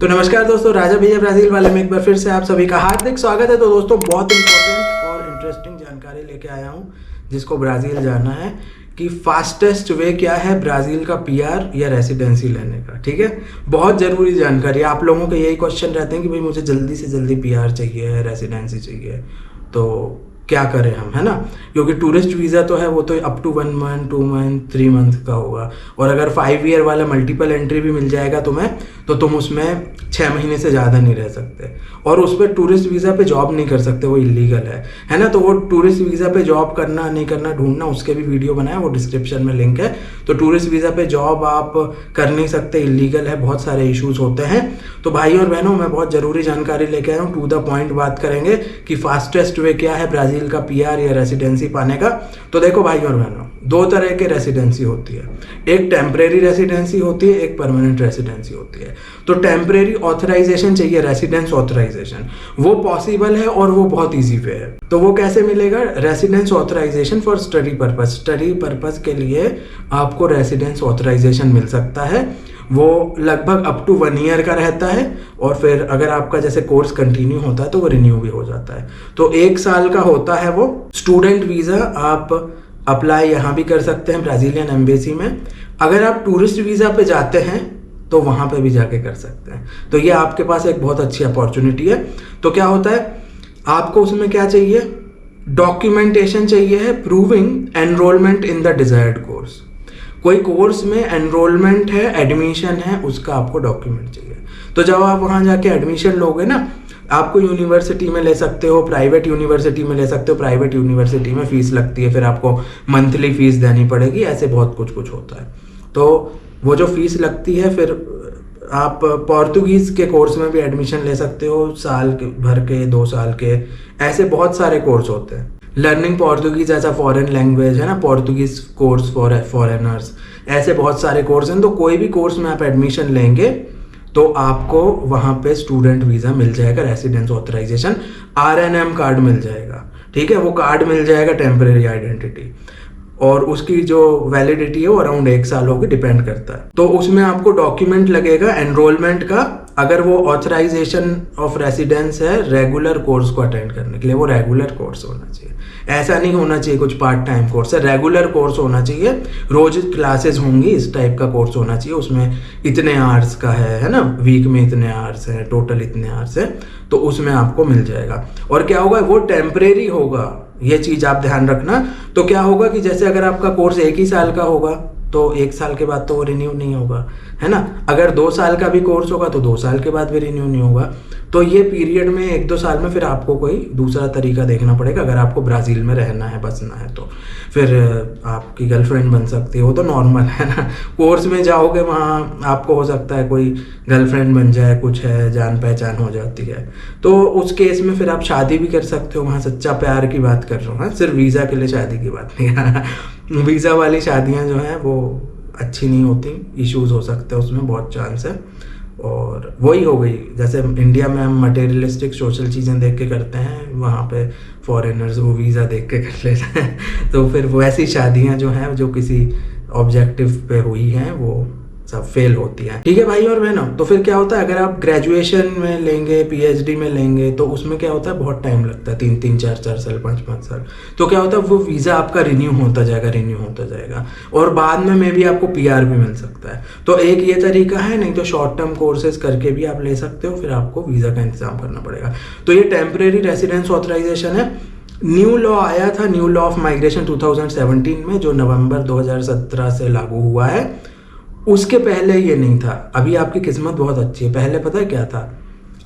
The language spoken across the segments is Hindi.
तो नमस्कार दोस्तों, राजा भैया ब्राज़ील वाले में एक बार फिर से आप सभी का हार्दिक स्वागत है। तो दोस्तों, बहुत इंपॉर्टेंट और इंटरेस्टिंग जानकारी लेके आया हूँ जिसको ब्राज़ील जाना है कि फास्टेस्ट वे क्या है ब्राज़ील का पीआर या रेसिडेंसी लेने का। ठीक है, बहुत ज़रूरी जानकारी। आप लोगों के यही क्वेश्चन रहते हैं कि भाई मुझे जल्दी से जल्दी पीआर चाहिए, रेसिडेंसी चाहिए, तो क्या करें हम, है ना। क्योंकि टूरिस्ट वीज़ा तो है, वो तो up to 1 month, 2 month, 3 month का होगा। और अगर 5 ईयर वाला मल्टीपल एंट्री भी मिल जाएगा तुम्हें, तो तुम उसमें 6 महीने से ज़्यादा नहीं रह सकते। और उस पर टूरिस्ट वीज़ा पे जॉब नहीं कर सकते, वो इलीगल है ना। तो वो टूरिस्ट वीज़ा पे जॉब करना नहीं करना, ढूंढना, उसके भी वीडियो बनाया, वो डिस्क्रिप्शन में लिंक है। तो टूरिस्ट वीज़ा पे जॉब आप कर नहीं सकते, इलीगल है, बहुत सारे इश्यूज होते हैं। तो भाई और बहनों, मैं बहुत ज़रूरी जानकारी लेके आया हूँ, टू द पॉइंट बात करेंगे कि फास्टेस्ट वे क्या है ब्राज़ील का पीआर या रेसिडेंसी पाने का। तो देखो भाई और बहनों, 2 तरह के रेसिडेंसी होती है। एक टेम्परेरी रेसिडेंसी होती है, एक परमानेंट रेसिडेंसी होती है। तो टेम्परेरी ऑथराइजेशन चाहिए, रेसिडेंस ऑथराइजेशन, वो पॉसिबल है और वो बहुत ईजी वे है। तो वो कैसे मिलेगा? Residence authorization for study purpose. Study purpose के लिए आपको रेसिडेंस ऑथराइजेशन मिल सकता है। वो लगभग अप टू 1 ईयर का रहता है, और फिर अगर आपका जैसे कोर्स कंटिन्यू होता है तो वो रिन्यू भी हो जाता है। तो 1 साल का होता है वो। स्टूडेंट वीज़ा आप अप्लाई यहाँ भी कर सकते हैं ब्राज़ीलियन एम्बेसी में। अगर आप टूरिस्ट वीज़ा पे जाते हैं तो वहाँ पे भी जाके कर सकते हैं। तो ये आपके पास एक बहुत अच्छी अपॉर्चुनिटी है। तो क्या होता है, आपको उसमें क्या चाहिए? डॉक्यूमेंटेशन चाहिए है proving enrolment in the desired course. कोई कोर्स में एनरोलमेंट है, एडमिशन है, उसका आपको डॉक्यूमेंट चाहिए। तो जब आप वहाँ जाके एडमिशन लोगे ना, आपको यूनिवर्सिटी में ले सकते हो, प्राइवेट यूनिवर्सिटी में ले सकते हो। प्राइवेट यूनिवर्सिटी में फ़ीस लगती है, फिर आपको मंथली फ़ीस देनी पड़ेगी, ऐसे बहुत कुछ होता है। तो वो जो फ़ीस लगती है, फिर आप पोर्तुगीज़ के कोर्स में भी एडमिशन ले सकते हो, साल भर के, 2 साल के, ऐसे बहुत सारे कोर्स होते हैं। Learning Portuguese as a foreign language है ना, पोर्तुगीज़ कोर्स फॉर फॉरेनर्स, ऐसे बहुत सारे कोर्स हैं। तो कोई भी कोर्स में आप एडमिशन लेंगे तो आपको वहाँ पे स्टूडेंट वीज़ा मिल जाएगा, रेसिडेंस ऑथराइजेशन, RNM कार्ड मिल जाएगा। ठीक है, वो कार्ड मिल जाएगा, टेम्परेरी आइडेंटिटी, और उसकी जो वैलिडिटी है वो अराउंड 1 साल होगी, डिपेंड करता है। तो उसमें आपको डॉक्यूमेंट लगेगा एनरोलमेंट का। अगर वो ऑथराइजेशन ऑफ रेसिडेंस है रेगुलर कोर्स को अटेंड करने के लिए, वो रेगुलर कोर्स होना चाहिए। ऐसा नहीं होना चाहिए कुछ पार्ट टाइम कोर्स है, रेगुलर कोर्स होना चाहिए। रोज क्लासेस होंगी, इस टाइप का कोर्स होना चाहिए। उसमें इतने आवर्स का है ना, वीक में इतने आवर्स हैं, टोटल इतने आवर्स है, तो उसमें आपको मिल जाएगा। और क्या होगा, वो टेम्परेरी होगा, ये चीज़ आप ध्यान रखना। तो क्या होगा कि जैसे अगर आपका कोर्स 1 ही साल का होगा तो 1 साल के बाद तो वो रिन्यू नहीं होगा, है ना। अगर 2 साल का भी कोर्स होगा तो 2 साल के बाद भी रिन्यू नहीं होगा। तो ये पीरियड में 1-2 साल में फिर आपको कोई दूसरा तरीका देखना पड़ेगा। अगर आपको ब्राज़ील में रहना है, बसना है, तो फिर आपकी गर्लफ्रेंड बन सकती है, वो तो नॉर्मल है ना। कोर्स में जाओगे, वहाँ आपको हो सकता है कोई गर्लफ्रेंड बन जाए, कुछ है, जान पहचान हो जाती है, तो उस केस में फिर आप शादी भी कर सकते हो। वहाँ सच्चा प्यार की बात कर रहा हूँ, सिर्फ वीज़ा के लिए शादी की बात नहीं। वीज़ा वाली शादियाँ जो हैं वो अच्छी नहीं होती, इश्यूज हो सकते हैं उसमें, बहुत चांस है। और वही हो गई, जैसे इंडिया में हम मटेरियलिस्टिक सोशल चीज़ें देख के करते हैं, वहाँ पे फॉरेनर्स वो वीज़ा देख के कर लेते हैं। तो फिर वैसी शादियाँ जो हैं, जो किसी ऑब्जेक्टिव पे हुई हैं, वो सब फेल होती है। ठीक है भाई और बहनों, तो फिर क्या होता है, अगर आप ग्रेजुएशन में लेंगे, PhD में लेंगे, तो उसमें क्या होता है, बहुत टाइम लगता है, 3-3, 4-4 साल, 5-5 साल। तो क्या होता है, वो वीज़ा आपका रिन्यू होता जाएगा, और बाद में मे भी आपको PR भी मिल सकता है। तो एक ये तरीका है, नहीं तो शॉर्ट टर्म कोर्सेज करके भी आप ले सकते हो, फिर आपको वीज़ा का इंतजाम करना पड़ेगा। तो ये टेम्परेरी रेसिडेंस ऑथराइजेशन है। न्यू लॉ आया था, न्यू लॉ ऑफ माइग्रेशन 2017 में, जो नवंबर 2017 से लागू हुआ है। उसके पहले ये नहीं था। अभी आपकी किस्मत बहुत अच्छी है। पहले पता है क्या था,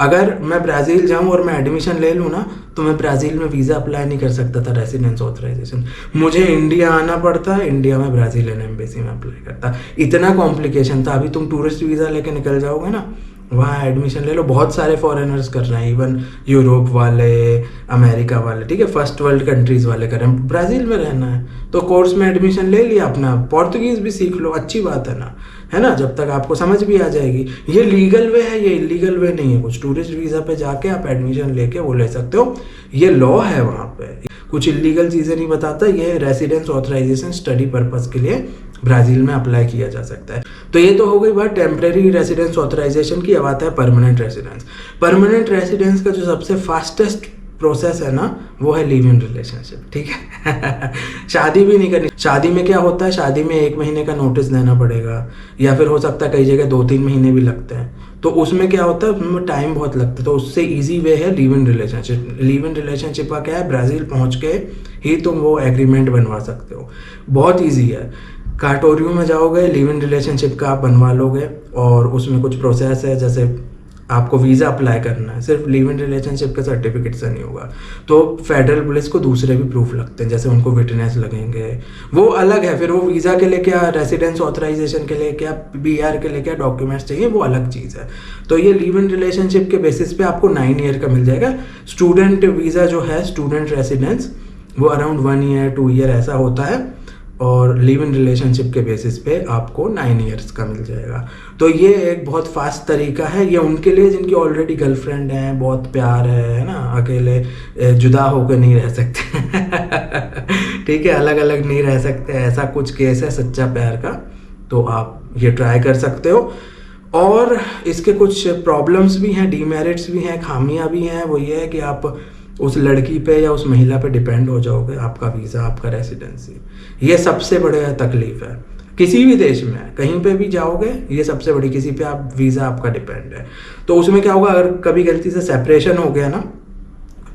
अगर मैं ब्राज़ील जाऊं और मैं एडमिशन ले लूँ ना, तो मैं ब्राज़ील में वीज़ा अप्लाई नहीं कर सकता था, रेसिडेंस ऑथराइजेशन। मुझे इंडिया आना पड़ता, इंडिया में ब्राज़ीलियन एम्बेसी में अप्लाई करता, इतना कॉम्प्लिकेशन था। अभी तुम टूरिस्ट वीज़ा लेके निकल जाओगे ना, वहाँ एडमिशन ले लो, बहुत सारे फॉरेनर्स कर रहे हैं, इवन यूरोप वाले, अमेरिका वाले, ठीक है, फर्स्ट वर्ल्ड कंट्रीज़ वाले कर रहे हैं। ब्राज़ील में रहना है तो कोर्स में एडमिशन ले लिया, अपना पोर्तुगीज़ भी सीख लो, अच्छी बात है ना, जब तक आपको समझ भी आ जाएगी। ये लीगल वे है, ये इलीगल वे नहीं है कुछ। टूरिस्ट वीज़ा पे जाके आप एडमिशन लेके वो ले सकते हो, ये लॉ है वहाँ पे, कुछ इलीगल चीज़ें नहीं बताता। ये रेसिडेंस ऑथराइजेशन स्टडी पर्पज़ के लिए ब्राज़ील में अप्लाई किया जा सकता है। तो ये तो हो गई बात टेम्परेरी रेसिडेंस ऑथराइजेशन की। अब आता है परमानेंट रेसिडेंस। परमानेंट रेसिडेंस का जो सबसे फास्टेस्ट प्रोसेस है ना, वो है लिव इन रिलेशनशिप, ठीक है। शादी भी नहीं करनी। शादी में क्या होता है, शादी में 1 महीने का नोटिस देना पड़ेगा, या फिर हो सकता है कई जगह 2-3 महीने भी लगते हैं। तो उसमें क्या होता है, उसमें टाइम बहुत लगता है। तो उससे इजी वे है live in relationship. Live in relationship का क्या है, ब्राज़ील पहुंच के ही तुम वो एग्रीमेंट बनवा सकते हो। बहुत ईजी है। कार्टोरियो में जाओगे, लिव इन रिलेशनशिप का आप बनवा लोगे, और उसमें कुछ प्रोसेस है, जैसे आपको वीज़ा अप्लाई करना है। सिर्फ लिव इन रिलेशनशिप के सर्टिफिकेट से नहीं होगा। तो फेडरल पुलिस को दूसरे भी प्रूफ लगते हैं, जैसे उनको विटनेस लगेंगे, वो अलग है। फिर वो वीज़ा के लिए क्या, रेसिडेंस ऑथराइजेशन के लिए क्या, PR के लिए क्या डॉक्यूमेंट्स चाहिए, वो अलग चीज़ है। तो ये लिव इन रिलेशनशिप के बेसिस पे आपको 9 ईयर का मिल जाएगा। स्टूडेंट वीज़ा जो है, स्टूडेंट रेसिडेंस, वो अराउंड 1 ईयर 2 ईयर ऐसा होता है, और लिव इन रिलेशनशिप के बेसिस पे आपको 9 ईयर्स का मिल जाएगा। तो ये एक बहुत फास्ट तरीका है। ये उनके लिए जिनकी ऑलरेडी गर्लफ्रेंड है, बहुत प्यार है ना, अकेले जुदा होकर नहीं रह सकते। ठीक है, अलग अलग नहीं रह सकते, ऐसा कुछ केस है सच्चा प्यार का। तो आप ये ट्राई कर सकते हो। और इसके कुछ प्रॉब्लम्स भी हैं, डीमेरिट्स भी हैं, खामियां भी हैं। वो ये है कि आप उस लड़की पे या उस महिला पे डिपेंड हो जाओगे, आपका वीज़ा, आपका रेसिडेंसी। ये सबसे बड़ा तकलीफ है। किसी भी देश में कहीं पे भी जाओगे, ये सबसे बड़ी, किसी पे आप वीज़ा आपका डिपेंड है। तो उसमें क्या होगा, अगर कभी गलती से सेपरेशन हो गया ना,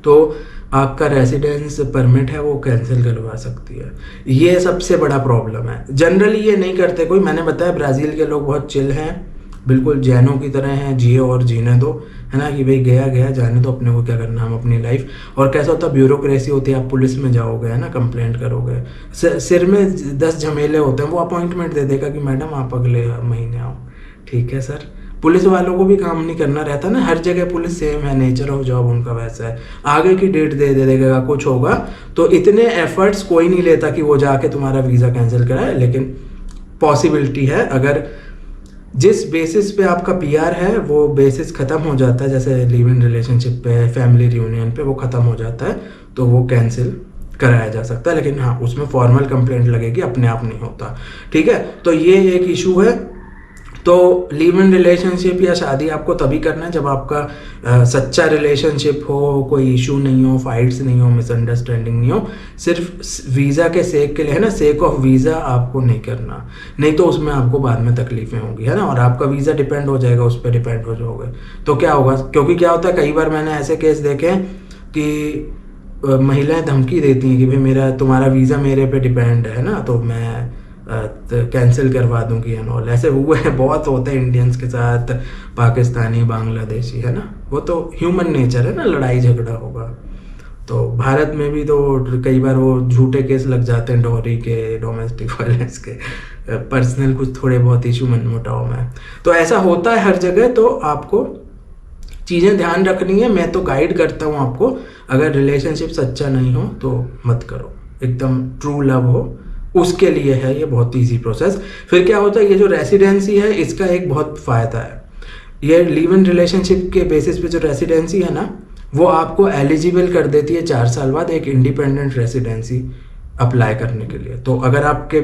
तो आपका रेसिडेंस परमिट है वो कैंसिल करवा सकती है। ये सबसे बड़ा प्रॉब्लम है। जनरली ये नहीं करते कोई। मैंने बताया ब्राज़ील के लोग बहुत चिल हैं, बिल्कुल जैनों की तरह हैं, जियो और जीने दो, है ना, कि भाई गया गया, जाने दो, अपने को क्या करना, हम अपनी लाइफ। और कैसा होता है, ब्यूरोक्रेसी होती है। आप पुलिस में जाओगे, है ना, कंप्लेंट करोगे, सिर में 10 झमेले होते हैं। वो अपॉइंटमेंट दे देगा कि मैडम आप अगले महीने आओ। ठीक है सर, पुलिस वालों को भी काम नहीं करना रहता ना, हर जगह पुलिस सेम है, नेचर ऑफ जॉब उनका वैसा है। आगे की डेट दे देगा, कुछ होगा तो इतने एफर्ट्स कोई नहीं लेता कि वो जाके तुम्हारा वीज़ा कैंसिल कराए। लेकिन पॉसिबिलिटी है, अगर जिस बेसिस पे आपका PR है वो बेसिस ख़त्म हो जाता है, जैसे लिव इन रिलेशनशिप पे, फैमिली रियूनियन पे, वो ख़त्म हो जाता है, तो वो कैंसिल कराया जा सकता है। लेकिन हाँ, उसमें फॉर्मल कंप्लेंट लगेगी, अपने आप नहीं होता। ठीक है, तो ये एक इशू है। तो लिव इन रिलेशनशिप या शादी आपको तभी करना है जब आपका सच्चा रिलेशनशिप हो, कोई इशू नहीं हो, फाइट्स नहीं हो, मिसअंडरस्टैंडिंग नहीं हो। सिर्फ वीज़ा के सेक के लिए, है ना, सेक ऑफ वीज़ा आपको नहीं करना, नहीं तो उसमें आपको बाद में तकलीफें होंगी, है ना, और आपका वीज़ा डिपेंड हो जाएगा, उस पर डिपेंड हो जाओगे तो क्या होगा। क्योंकि क्या होता है, कई बार मैंने ऐसे केस देखे कि महिलाएं धमकी देती हैं कि भाई मेरा, तुम्हारा वीज़ा मेरे पे डिपेंड है ना, तो मैं कैंसिल करवा दूंगी एंड ऑल। ऐसे हुए हैं, बहुत होते हैं इंडियंस के साथ, पाकिस्तानी, बांग्लादेशी, है ना, वो तो ह्यूमन नेचर है ना, लड़ाई झगड़ा होगा। तो भारत में भी तो कई बार वो झूठे केस लग जाते हैं, डॉरी के, डोमेस्टिक वायलेंस के, पर्सनल कुछ थोड़े बहुत इशू मनमुटाव में। तो ऐसा होता है हर जगह। तो आपको चीज़ें ध्यान रखनी है। मैं तो गाइड करता हूँ आपको, अगर रिलेशनशिप सच्चा नहीं हो तो मत करो, एकदम ट्रू लव हो, उसके लिए है ये बहुत इजी प्रोसेस। फिर क्या होता है, ये जो रेसिडेंसी है इसका एक बहुत फ़ायदा है। ये लिव इन रिलेशनशिप के बेसिस पे जो रेसिडेंसी है ना, वो आपको एलिजिबल कर देती है 4 साल बाद एक इंडिपेंडेंट रेसिडेंसी अप्लाई करने के लिए। तो अगर आपके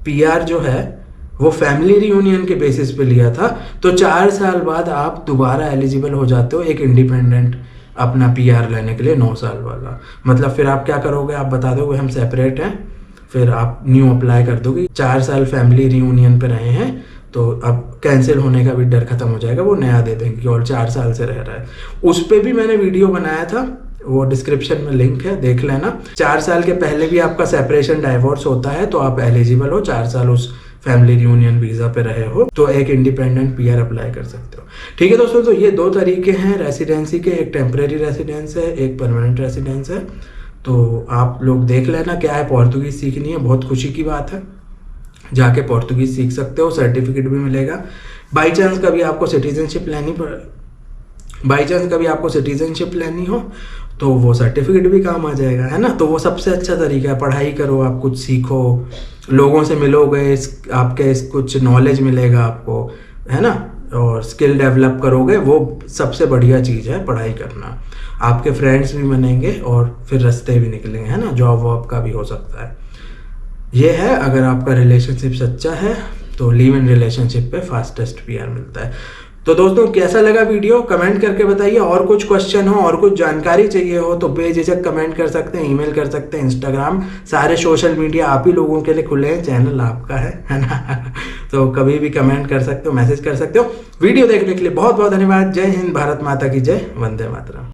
PR जो है वो फैमिली रियूनियन के बेसिस पे लिया था, तो 4 साल बाद आप दोबारा एलिजिबल हो जाते हो एक इंडिपेंडेंट अपना PR लेने के लिए, 9 साल वाला। मतलब फिर आप क्या करोगे, आप बता दोगे हम सेपरेट हैं, फिर आप न्यू अप्लाई कर दोगे। 4 साल फैमिली रियूनियन पे रहे हैं, तो अब कैंसिल होने का भी डर खत्म हो जाएगा, वो नया दे देंगे और 4 साल से रह रहा है। उस पर भी मैंने वीडियो बनाया था, वो डिस्क्रिप्शन में लिंक है, देख लेना। 4 साल के पहले भी आपका सेपरेशन, डाइवोर्स होता है तो आप एलिजिबल हो, 4 साल उस फैमिली रियूनियन वीज़ा पे रहे हो तो एक इंडिपेंडेंट PR अप्लाई कर सकते हो। ठीक है दोस्तों, तो ये 2 तरीके हैं रेसिडेंसी के, एक टेम्परेरी रेसिडेंस है, एक परमानेंट रेसिडेंस है। तो आप लोग देख लेना क्या है। पोर्तुगीज़ सीखनी है, बहुत खुशी की बात है, जाके पोर्तुगीज़ सीख सकते हो, सर्टिफिकेट भी मिलेगा। बाई चांस कभी आपको सिटीजनशिप लेनी हो तो वो सर्टिफिकेट भी काम आ जाएगा, है ना। तो वो सबसे अच्छा तरीका है, पढ़ाई करो, आप कुछ सीखो, लोगों से मिलोगे, आपके कुछ नॉलेज मिलेगा आपको, है ना, और स्किल डेवलप करोगे, वो सबसे बढ़िया चीज़ है पढ़ाई करना। आपके फ्रेंड्स भी बनेंगे और फिर रास्ते भी निकलेंगे, है ना, जॉब वॉब का भी हो सकता है। ये है, अगर आपका रिलेशनशिप सच्चा है तो लिव इन रिलेशनशिप पे फास्टेस्ट पीआर मिलता है। तो दोस्तों कैसा लगा वीडियो कमेंट करके बताइए। और कुछ क्वेश्चन हो और कुछ जानकारी चाहिए हो तो बेझिझक कमेंट कर सकते हैं, ईमेल कर सकते हैं, इंस्टाग्राम, सारे सोशल मीडिया आप ही लोगों के लिए खुले हैं, चैनल आपका है ना। तो कभी भी कमेंट कर सकते हो, मैसेज कर सकते हो। वीडियो देखने के लिए बहुत बहुत धन्यवाद। जय हिंद, भारत माता की जय, वंदे मातरम।